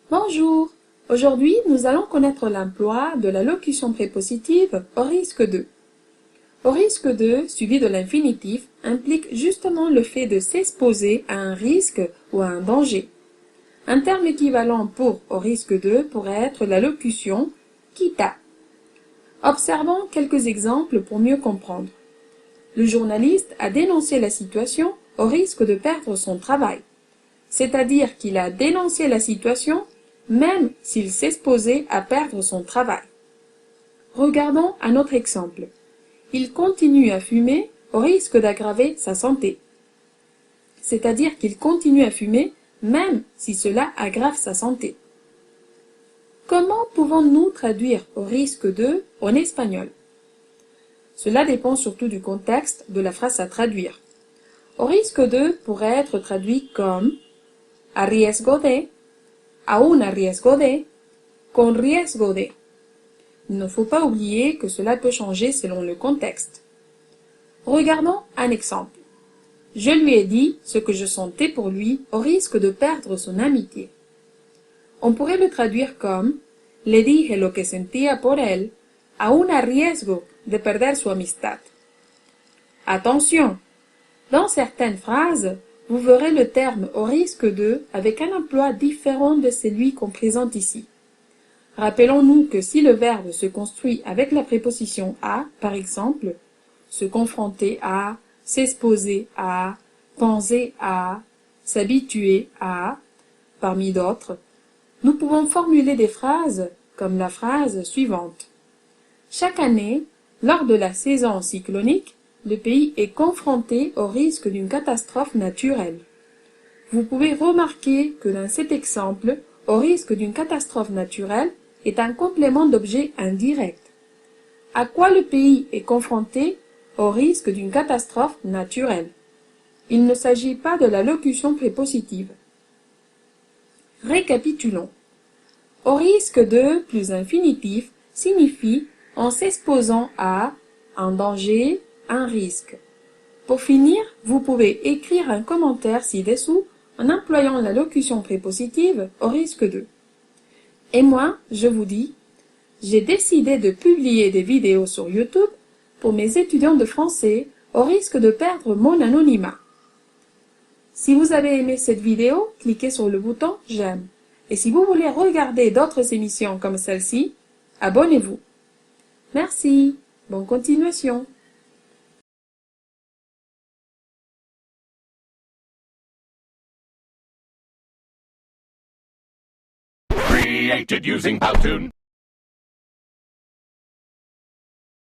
Bonjour. Aujourd'hui, nous allons connaître l'emploi de la locution prépositive au risque de. Au risque de, suivi de l'infinitif, implique justement le fait de s'exposer à un risque ou à un danger. Un terme équivalent pour au risque de pourrait être la locution quitte à. Observons quelques exemples pour mieux comprendre. Le journaliste a dénoncé la situation au risque de perdre son travail. C'est-à-dire qu'il a dénoncé la situation même s'il s'exposait à perdre son travail. Regardons un autre exemple. Il continue à fumer au risque d'aggraver sa santé. C'est-à-dire qu'il continue à fumer même si cela aggrave sa santé. Comment pouvons-nous traduire au risque de en espagnol? Cela dépend surtout du contexte de la phrase à traduire. Au risque de pourrait être traduit comme a riesgo de, a un riesgo de, con riesgo de. Il ne faut pas oublier que cela peut changer selon le contexte. Regardons un exemple. Je lui ai dit ce que je sentais pour lui au risque de perdre son amitié. On pourrait le traduire comme le dije lo que sentía por él, aún a riesgo de perder su amistad. Attention! Dans certaines phrases, vous verrez le terme au risque de avec un emploi différent de celui qu'on présente ici. Rappelons-nous que si le verbe se construit avec la préposition à, par exemple, se confronter à, s'exposer à, penser à, s'habituer à, parmi d'autres, nous pouvons formuler des phrases comme la phrase suivante. Chaque année, lors de la saison cyclonique, le pays est confronté au risque d'une catastrophe naturelle. Vous pouvez remarquer que dans cet exemple, au risque d'une catastrophe naturelle est un complément d'objet indirect. À quoi le pays est confronté au risque d'une catastrophe naturelle? Il ne s'agit pas de la locution prépositive. Récapitulons. Au risque de plus infinitif signifie en s'exposant à un danger, un risque. Pour finir, vous pouvez écrire un commentaire ci-dessous en employant la locution prépositive au risque de. Et moi, je vous dis, j'ai décidé de publier des vidéos sur YouTube pour mes étudiants de français au risque de perdre mon anonymat. Si vous avez aimé cette vidéo, cliquez sur le bouton j'aime. Et si vous voulez regarder d'autres émissions comme celle-ci, abonnez-vous. Merci. Bonne continuation. Created using Powtoon.